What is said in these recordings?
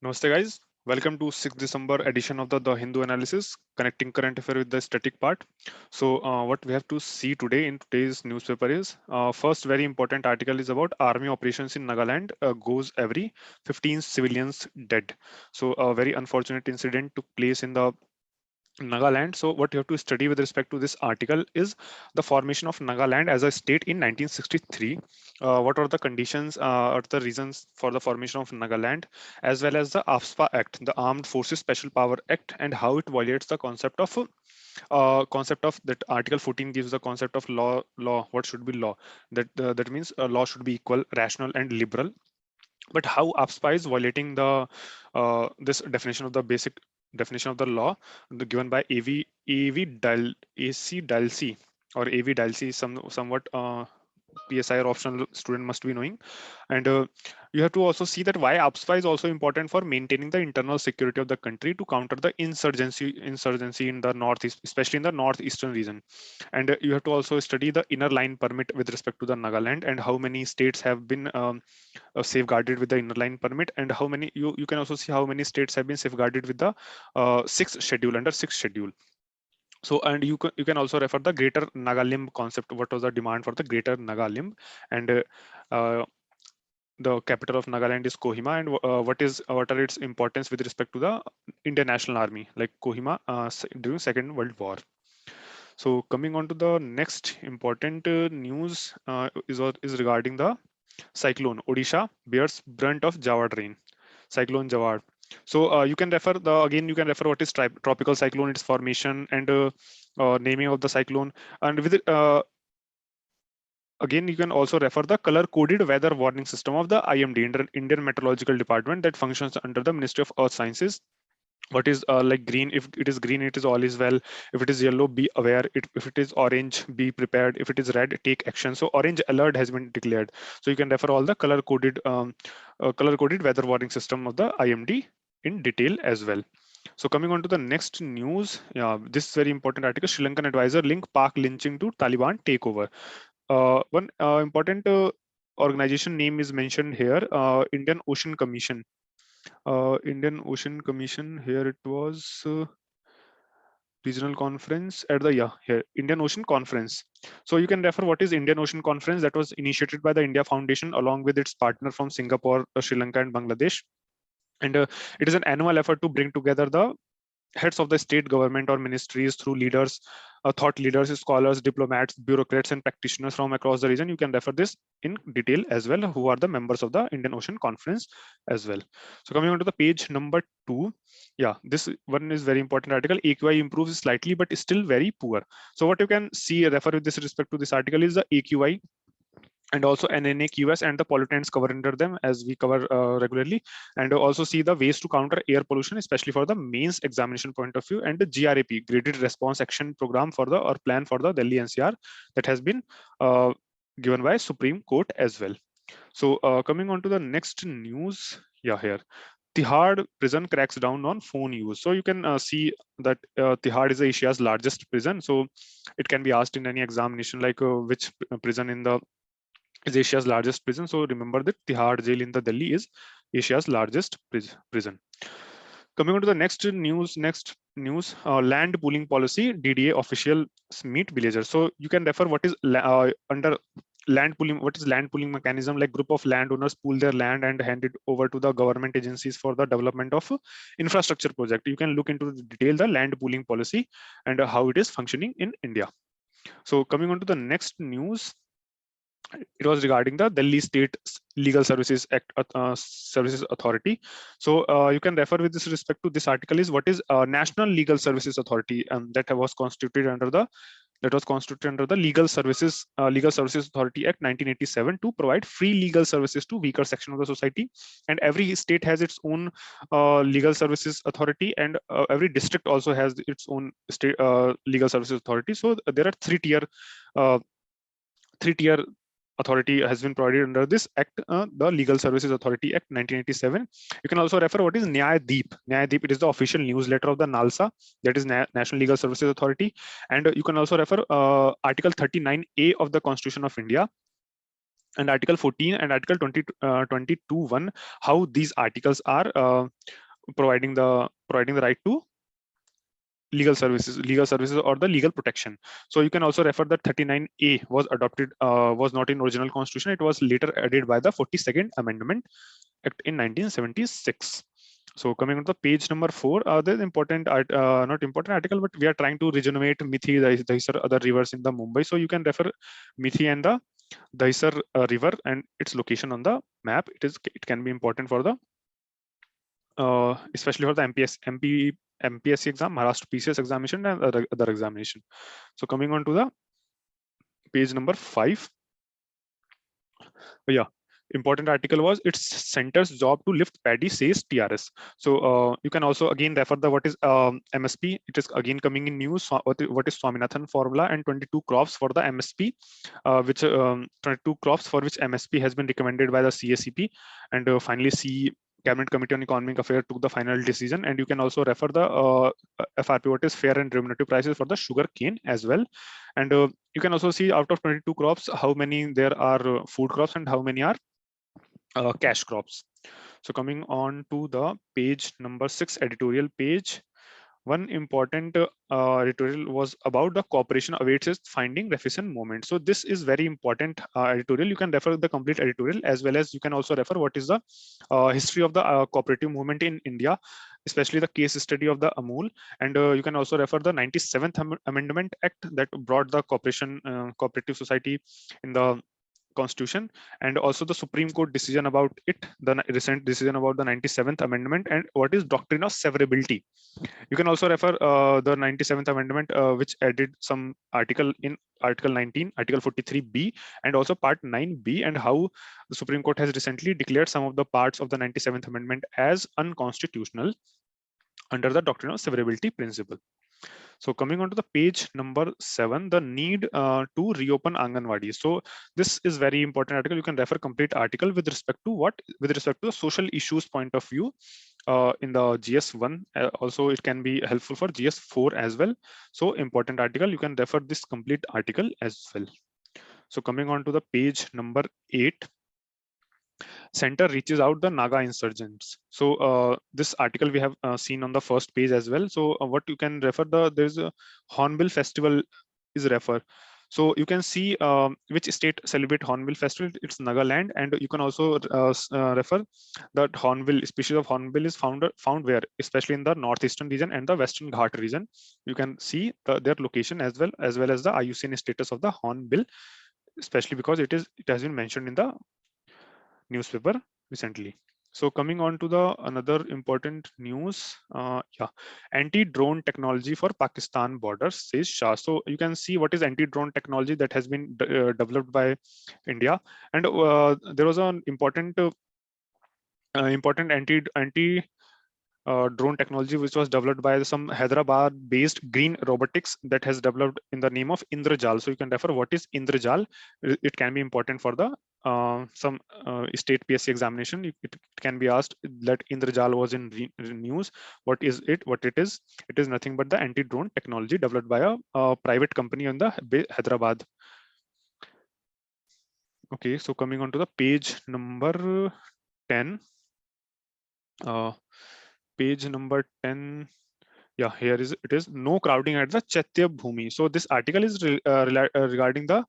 Namaste, guys. Welcome to 6th December edition of the Hindu Analysis, connecting current affair with the static part. What we have to see today in today's newspaper is first very important article is about army operations in Nagaland goes every 15 civilians dead. So, a very unfortunate incident took place in the Nagaland. So, what you have to study with respect to this article is the formation of Nagaland as a state in 1963. What are the conditions or the reasons for the formation of Nagaland, as well as the AFSPA Act, the Armed Forces Special Power Act, and how it violates the concept of that Article 14 gives the concept of law. What should be law? That means law should be equal, rational, and liberal. But how AFSPA is violating the this definition of the basic definition of the law given by AC Dalsey or AV Dalsey, somewhat PSI or optional student must be knowing. And you have to also see that why AFSPA is also important for maintaining the internal security of the country to counter the insurgency in the northeast, especially in the northeastern region. And you have to also study the inner line permit with respect to the Nagaland and how many states have been safeguarded with the inner line permit, and how many you can also see how many states have been safeguarded with the sixth schedule under sixth schedule. So, and you can also refer the greater Nagalimb concept. What was the demand for the greater Nagalimb? And uh, the capital of Nagaland is Kohima, and what are its importance with respect to the Indian National Army, like Kohima during Second World War. So, coming on to the next important news is regarding the cyclone. Odisha bears brunt of Jawad rain. Cyclone Jawad. So you can refer you can refer what is tropical cyclone, its formation, and naming of the cyclone. And with it, again, you can also refer the color coded weather warning system of the IMD, Indian Meteorological Department, that functions under the Ministry of Earth Sciences. What is like green? If it is green, it is all is well. If it is yellow, be aware. If it is orange, be prepared. If it is red, take action. So orange alert has been declared. So you can refer all the color coded weather warning system of the IMD in detail as well. So coming on to the next news, yeah, this is very important article. Sri Lankan advisor link Pak lynching to Taliban takeover. One important organization name is mentioned here, Indian Ocean Commission. Indian Ocean Commission, here it was regional conference at the, yeah, here, Indian Ocean Conference. So you can refer what is Indian Ocean Conference, that was initiated by the India Foundation along with its partner from Singapore, Sri Lanka, and Bangladesh. And it is an annual effort to bring together the heads of the state government or ministries through leaders, thought leaders, scholars, diplomats, bureaucrats, and practitioners from across the region. You can refer this in detail as well, who are the members of the Indian Ocean Conference as well. So coming on to the page number 2, yeah, this one is very important article. AQI improves slightly, but is still very poor. So what you can see, refer with this respect to this article, is the AQI and also NNAQS and the pollutants covered under them, as we cover regularly, and also see the ways to counter air pollution, especially for the mains examination point of view, and the GRAP, Graded Response Action Program, for the or plan for the Delhi NCR, that has been given by Supreme Court as well. So coming on to the next news, yeah, here. Tihad prison cracks down on phone use. So you can see that Tihad is Asia's largest prison. So it can be asked in any examination, like which prison in the is Asia's largest prison. So remember that Tihar jail in the Delhi is Asia's largest prison. Coming on to the next news, land pooling policy, DDA officials meet villagers. So you can refer what is under land pooling. What is land pooling mechanism? Like group of landowners pool their land and hand it over to the government agencies for the development of infrastructure project. You can look into the detail the land pooling policy and how it is functioning in India. So coming on to the next news, it was regarding the Delhi State Legal Services Act, Services Authority. So you can refer with this respect to this article is what is National Legal Services Authority, and that was constituted under the Legal Services Authority Act 1987 to provide free legal services to weaker section of the society. And every state has its own legal services authority, and every district also has its own state legal services authority. So there are uh, three-tier authority has been provided under this act, the Legal Services Authority Act 1987. You can also refer what is Nyayadip. Nyayadip, it is the official newsletter of the NALSA, that is National Legal Services Authority. And you can also refer Article 39A of the Constitution of India, and Article 14 and Article 22(1), how these articles are providing the right to legal services or the legal protection. So you can also refer that 39A was adopted, was not in original constitution. It was later added by the 42nd Amendment Act in 1976. So coming on to the page number 4, there's important, not important article, but we are trying to regenerate Mithi, Dahisar, other rivers in the Mumbai. So you can refer Mithi and the Dahisar river and its location on the map. It can be important for the especially for the MPSC exam, Maharashtra PCS examination, and other examination. So coming on to the page number 5. Yeah, important article was its center's job to lift paddy, says TRS. So you can also again refer the what is MSP. It is again coming in news. What is Swaminathan formula and 22 crops for the MSP, which 22 crops for which MSP has been recommended by the CACP, and finally Cabinet Committee on Economic Affairs took the final decision. And you can also refer the FRP, what is fair and remunerative prices for the sugar cane as well. And you can also see out of 22 crops, how many there are food crops and how many are cash crops. So coming on to the page number 6, editorial page. One important editorial was about the cooperation awaits its finding Reflection moment. So this is very important editorial. You can refer the complete editorial, as well as you can also refer what is the history of the cooperative movement in India, especially the case study of the Amul. And you can also refer the 97th Amendment Act that brought the cooperative society in the constitution, and also the Supreme Court decision about it, the recent decision about the 97th Amendment, and what is doctrine of severability. You can also refer the 97th Amendment, which added some article in Article 19, Article 43B, and also Part 9B, and how the Supreme Court has recently declared some of the parts of the 97th Amendment as unconstitutional under the doctrine of severability principle. So coming on to the page number 7, the need to reopen Anganwadi. So this is very important article. You can refer complete article with respect to what? With respect to the social issues point of view in the GS1. Also, it can be helpful for GS4 as well. So important article, you can refer this complete article as well. So coming on to the page number 8, center reaches out the Naga insurgents. So this article we have seen on the first page as well. So what you can refer, there's a Hornbill Festival is refer. So you can see which state celebrate Hornbill Festival. It's Nagaland, and you can also refer that Hornbill, species of Hornbill is found where, especially in the northeastern region and the Western Ghat region. You can see their location as well as the IUCN status of the Hornbill, especially because it has been mentioned in the newspaper recently. So coming on to the another important news, anti-drone technology for Pakistan borders, says Shah. So you can see what is anti-drone technology that has been developed by India, and there was an important anti drone technology which was developed by some Hyderabad based Green Robotics that has developed in the name of Indrajal. So you can refer what is Indrajal. It can be important for the some state PSC examination. It can be asked that Indrajal was in news. What is it? What it is? It is nothing but the anti-drone technology developed by a private company in the Hyderabad. Okay, so coming on to the page number 10. Page number 10. Yeah, here it is no crowding at the Chaitya Bhumi. So this article is regarding the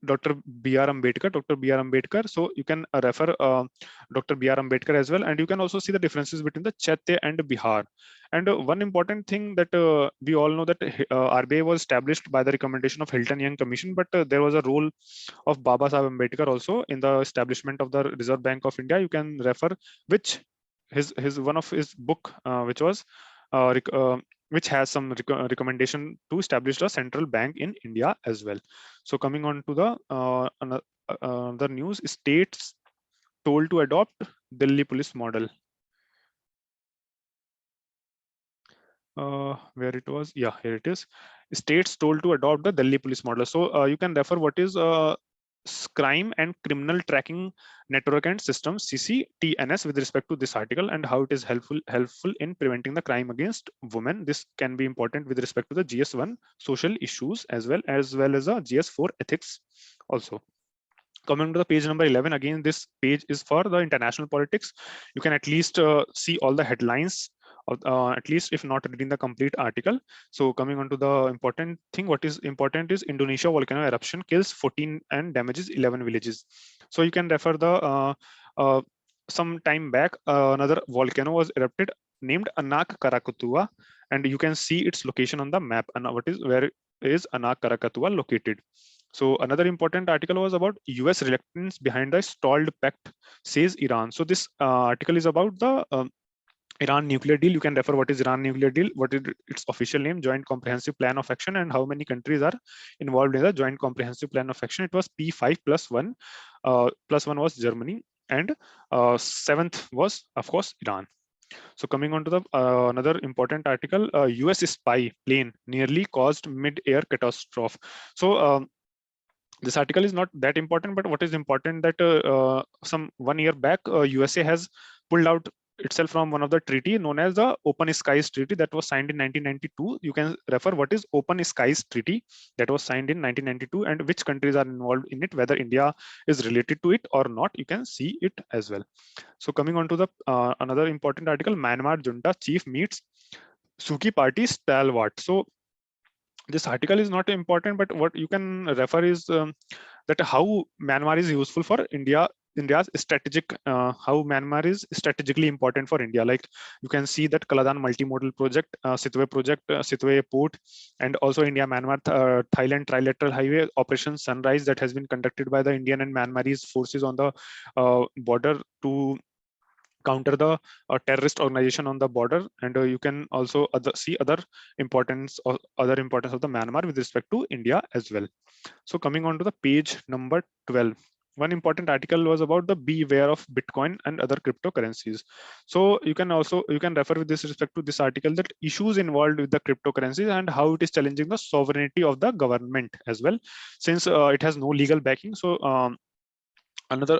Dr. B.R. Ambedkar. So you can refer Dr. B.R. Ambedkar as well, and you can also see the differences between the Chaitya and Bihar. And one important thing that we all know that RBI was established by the recommendation of Hilton Young Commission, but there was a role of Baba Saheb Ambedkar also in the establishment of the Reserve Bank of India. You can refer which his one of his book which was which has some recommendation to establish a central bank in India as well. So coming on to the news, states told to adopt Delhi police model. Where it was, yeah, here it is. States told to adopt the Delhi police model. So you can refer what is crime and criminal tracking network and system, CCTNS, with respect to this article, and how it is helpful in preventing the crime against women. This can be important with respect to the GS1 social issues as well as the GS4 ethics also. Coming to the page number 11, again, this page is for the international politics. You can at least see all the headlines, of, at least if not reading the complete article. So coming on to the important thing, what is important is Indonesia volcano eruption kills 14 and damages 11 villages. So you can refer the some time back, another volcano was erupted named Anak Krakatoa, and you can see its location on the map. And where is Anak Krakatoa located? So another important article was about US reluctance behind the stalled pact, says Iran. So this article is about the Iran nuclear deal. You can refer what is Iran nuclear deal, what is its official name, Joint Comprehensive Plan of Action, and how many countries are involved in the Joint Comprehensive Plan of Action. It was P5 plus one was Germany, and seventh was, of course, Iran. So coming on to the another important article, US spy plane nearly caused mid-air catastrophe. So this article is not that important, but what is important that some 1 year back, USA has pulled out itself from one of the treaty known as the Open Skies Treaty that was signed in 1992. You can refer what is Open Skies Treaty that was signed in 1992 and which countries are involved in it, whether India is related to it or not. You can see it as well. So coming on to the another important article, Myanmar junta chief meets Suki party stalwart. So this article is not important, but what you can refer is that how Myanmar is useful for India's strategic, how Myanmar is strategically important for India. Like you can see that Kaladan multimodal project, Sitwe port, and also India-Myanmar Thailand trilateral highway operation Sunrise that has been conducted by the Indian and Myanmarese forces on the border to counter the terrorist organization on the border. And you can also see other importance of the Myanmar with respect to India as well. So coming on to the page number 12, one important article was about the beware of Bitcoin and other cryptocurrencies. So you can refer with this respect to this article that issues involved with the cryptocurrencies and how it is challenging the sovereignty of the government as well, since it has no legal backing. So another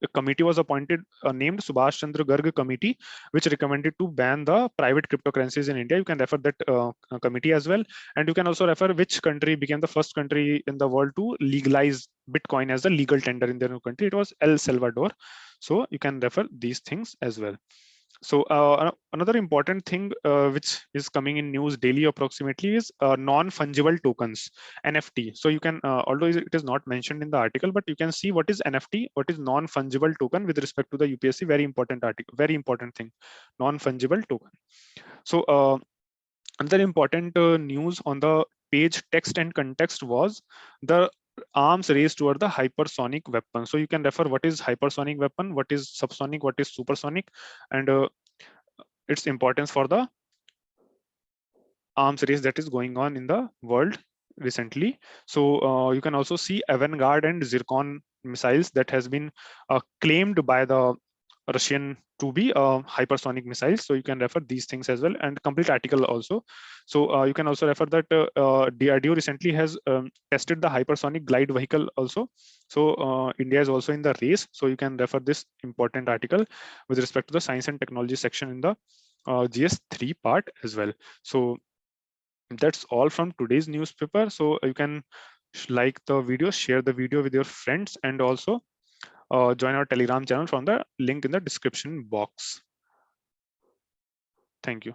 a committee was appointed named Subhash Chandra Garg committee, which recommended to ban the private cryptocurrencies in India. You can refer that committee as well, and you can also refer which country became the first country in the world to legalize Bitcoin as a legal tender in their country. It was El Salvador. So you can refer these things as well. So another important thing which is coming in news daily approximately is non-fungible tokens, NFT. So you can, although it is not mentioned in the article, but you can see what is NFT, what is non-fungible token with respect to the UPSC. Very important article, very important thing, non-fungible token. So another important news on the page text and context was the arms raised toward the hypersonic weapon. So you can refer what is hypersonic weapon, what is subsonic, what is supersonic, and its importance for the arms race that is going on in the world recently. So you can also see Avangard and Zircon missiles that has been claimed by the Russian to be hypersonic missiles. So you can refer these things as well, and complete article also. So you can also refer that DRDO recently has tested the hypersonic glide vehicle also. So India is also in the race. So you can refer this important article with respect to the science and technology section in the GS3 part as well. So that's all from today's newspaper. So you can like the video, share the video with your friends, and also join our Telegram channel from the link in the description box. Thank you.